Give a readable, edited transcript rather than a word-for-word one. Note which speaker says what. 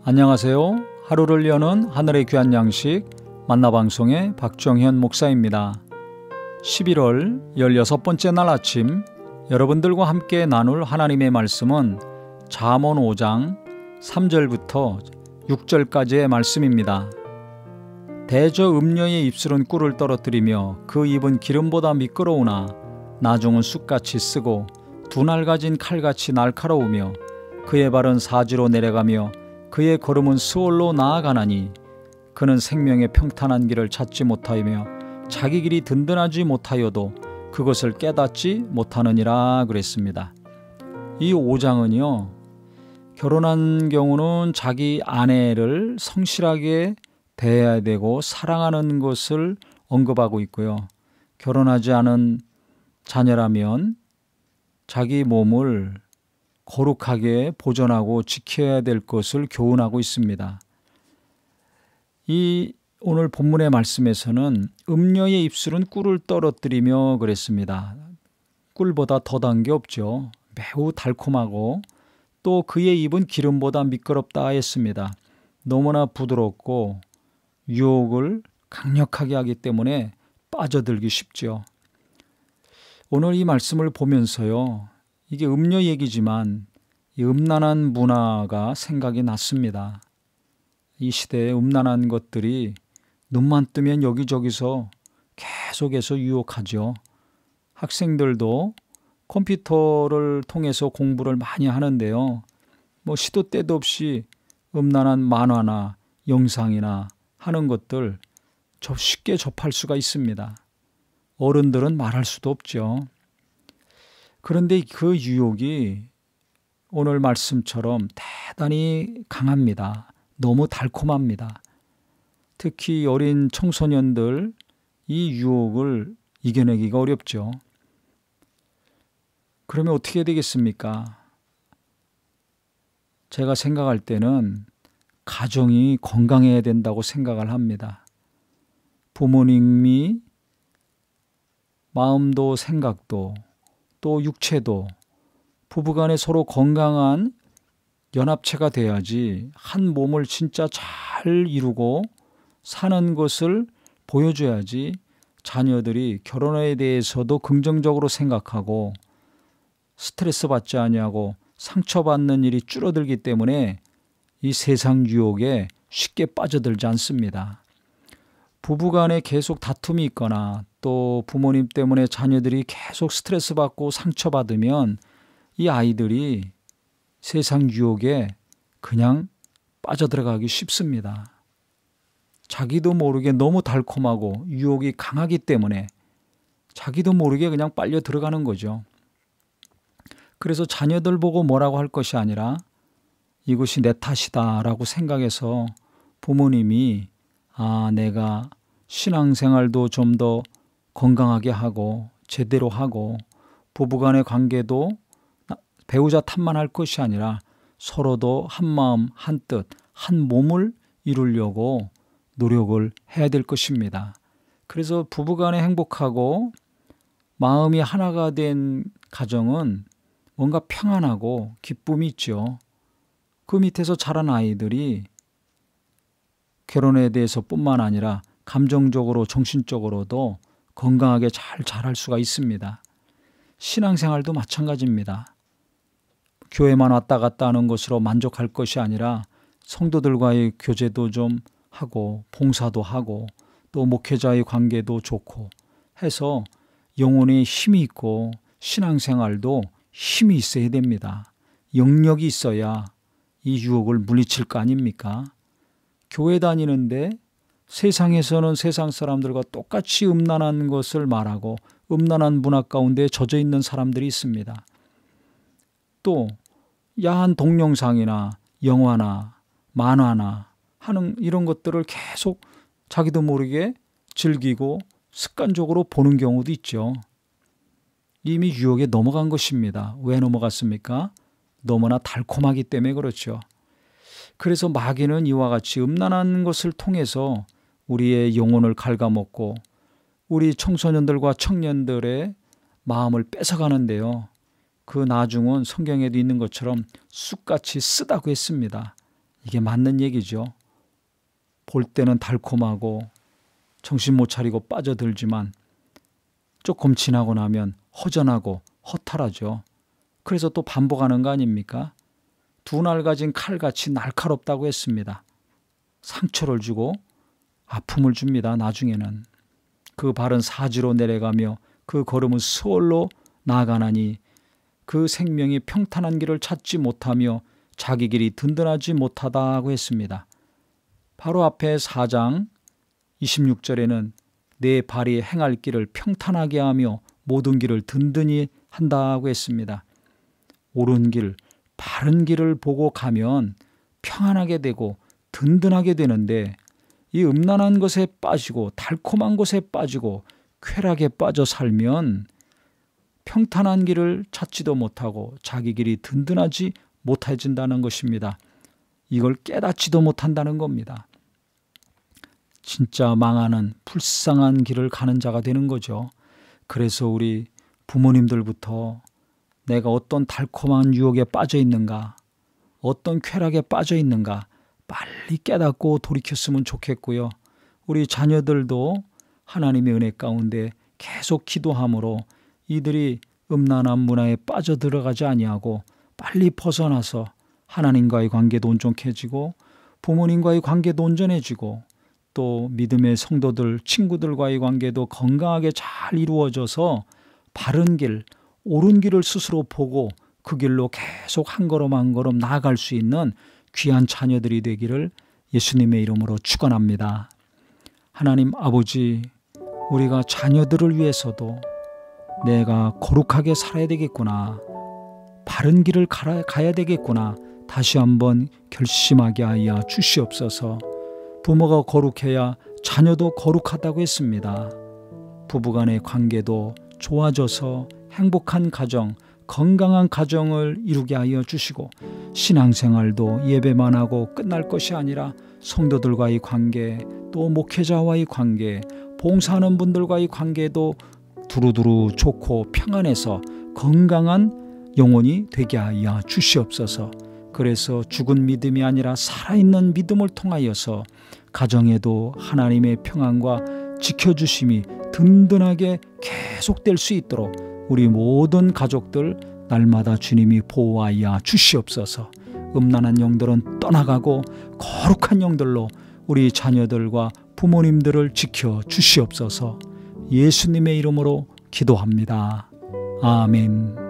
Speaker 1: 안녕하세요. 하루를 여는 하늘의 귀한 양식 만나방송의 박정현 목사입니다. 11월 16번째 날 아침 여러분들과 함께 나눌 하나님의 말씀은 잠언 5장 3절부터 6절까지의 말씀입니다. 대저 음녀의 입술은 꿀을 떨어뜨리며 그 입은 기름보다 미끄러우나 나중은 쑥같이 쓰고 두 날 가진 칼같이 날카로우며 그의 발은 사지로 내려가며 그의 걸음은 스올로 나아가나니 그는 생명의 평탄한 길을 찾지 못하며 자기 길이 든든하지 못하여도 그것을 깨닫지 못하느니라 그랬습니다. 이 5장은요, 결혼한 경우는 자기 아내를 성실하게 대해야 되고 사랑하는 것을 언급하고 있고요. 결혼하지 않은 자녀라면 자기 몸을 거룩하게 보존하고 지켜야 될 것을 교훈하고 있습니다. 이 오늘 본문의 말씀에서는 음녀의 입술은 꿀을 떨어뜨리며 그랬습니다. 꿀보다 더 단 게 없죠. 매우 달콤하고 또 그의 입은 기름보다 미끄럽다 했습니다. 너무나 부드럽고 유혹을 강력하게 하기 때문에 빠져들기 쉽죠. 오늘 이 말씀을 보면서요, 이게 음녀 얘기지만 이 음란한 문화가 생각이 났습니다. 이 시대에 음란한 것들이 눈만 뜨면 여기저기서 계속해서 유혹하죠. 학생들도 컴퓨터를 통해서 공부를 많이 하는데요. 시도 때도 없이 음란한 만화나 영상이나 하는 것들 쉽게 접할 수가 있습니다. 어른들은 말할 수도 없죠. 그런데 그 유혹이 오늘 말씀처럼 대단히 강합니다. 너무 달콤합니다. 특히 어린 청소년들 이 유혹을 이겨내기가 어렵죠. 그러면 어떻게 되겠습니까? 제가 생각할 때는 가정이 건강해야 된다고 생각을 합니다. 부모님이 마음도 생각도 또 육체도 부부간에 서로 건강한 연합체가 돼야지 한 몸을 진짜 잘 이루고 사는 것을 보여줘야지 자녀들이 결혼에 대해서도 긍정적으로 생각하고 스트레스 받지 아니하고 상처받는 일이 줄어들기 때문에 이 세상 유혹에 쉽게 빠져들지 않습니다. 부부간에 계속 다툼이 있거나 또 부모님 때문에 자녀들이 계속 스트레스 받고 상처받으면 이 아이들이 세상 유혹에 그냥 빠져들어가기 쉽습니다. 자기도 모르게 너무 달콤하고 유혹이 강하기 때문에 자기도 모르게 그냥 빨려 들어가는 거죠. 그래서 자녀들 보고 뭐라고 할 것이 아니라 이것이 내 탓이다라고 생각해서 부모님이 내가 신앙생활도 좀 더 건강하게 하고 제대로 하고 부부간의 관계도 배우자 탓만 할 것이 아니라 서로도 한 마음 한 뜻 한 몸을 이루려고 노력을 해야 될 것입니다. 그래서 부부간에 행복하고 마음이 하나가 된 가정은 뭔가 평안하고 기쁨이 있죠. 그 밑에서 자란 아이들이 결혼에 대해서 뿐만 아니라 감정적으로 정신적으로도 건강하게 잘 자랄 수가 있습니다. 신앙생활도 마찬가지입니다. 교회만 왔다 갔다 하는 것으로 만족할 것이 아니라 성도들과의 교제도 좀 하고 봉사도 하고 또 목회자의 관계도 좋고 해서 영혼에 힘이 있고 신앙생활도 힘이 있어야 됩니다. 영역이 있어야 이 유혹을 물리칠 거 아닙니까? 교회 다니는데 세상에서는 세상 사람들과 똑같이 음란한 것을 말하고 음란한 문화 가운데 젖어 있는 사람들이 있습니다. 또 야한 동영상이나 영화나 만화나 하는 이런 것들을 계속 자기도 모르게 즐기고 습관적으로 보는 경우도 있죠. 이미 유혹에 넘어간 것입니다. 왜 넘어갔습니까? 너무나 달콤하기 때문에 그렇죠. 그래서 마귀는 이와 같이 음란한 것을 통해서 우리의 영혼을 갉아먹고 우리 청소년들과 청년들의 마음을 뺏어가는데요. 그 나중은 성경에도 있는 것처럼 쑥같이 쓰다고 했습니다. 이게 맞는 얘기죠. 볼 때는 달콤하고 정신 못 차리고 빠져들지만 조금 지나고 나면 허전하고 허탈하죠. 그래서 또 반복하는 거 아닙니까? 두 날 가진 칼같이 날카롭다고 했습니다. 상처를 주고 아픔을 줍니다. 나중에는 그 발은 사지로 내려가며 그 걸음은 수월로 나아가나니 그 생명이 평탄한 길을 찾지 못하며 자기 길이 든든하지 못하다고 했습니다. 바로 앞에 4장 26절에는 내 발이 행할 길을 평탄하게 하며 모든 길을 든든히 한다고 했습니다. 옳은 길, 바른 길을 보고 가면 평안하게 되고 든든하게 되는데 이 음란한 것에 빠지고 달콤한 것에 빠지고 쾌락에 빠져 살면 평탄한 길을 찾지도 못하고 자기 길이 든든하지 못해진다는 것입니다. 이걸 깨닫지도 못한다는 겁니다. 진짜 망하는 불쌍한 길을 가는 자가 되는 거죠. 그래서 우리 부모님들부터 내가 어떤 달콤한 유혹에 빠져 있는가, 어떤 쾌락에 빠져 있는가 빨리 깨닫고 돌이켰으면 좋겠고요. 우리 자녀들도 하나님의 은혜 가운데 계속 기도함으로 이들이 음란한 문화에 빠져들어가지 아니하고 빨리 벗어나서 하나님과의 관계도 온전해지고 부모님과의 관계도 온전해지고 또 믿음의 성도들, 친구들과의 관계도 건강하게 잘 이루어져서 바른 길, 옳은 길을 스스로 보고 그 길로 계속 한 걸음 한 걸음 나아갈 수 있는 귀한 자녀들이 되기를 예수님의 이름으로 축원합니다. 하나님 아버지, 우리가 자녀들을 위해서도 내가 거룩하게 살아야 되겠구나, 바른 길을 가야 되겠구나 다시 한번 결심하게 하여 주시옵소서. 부모가 거룩해야 자녀도 거룩하다고 했습니다. 부부간의 관계도 좋아져서 행복한 가정, 건강한 가정을 이루게 하여 주시고 신앙생활도 예배만 하고 끝날 것이 아니라 성도들과의 관계, 또 목회자와의 관계, 봉사하는 분들과의 관계도 두루두루 좋고 평안해서 건강한 영혼이 되게 하여 주시옵소서. 그래서 죽은 믿음이 아니라 살아있는 믿음을 통하여서 가정에도 하나님의 평안과 지켜주심이 든든하게 계속될 수 있도록 우리 모든 가족들 날마다 주님이 보호하여 주시옵소서. 음란한 영들은 떠나가고 거룩한 영들로 우리 자녀들과 부모님들을 지켜 주시옵소서. 예수님의 이름으로 기도합니다. 아멘.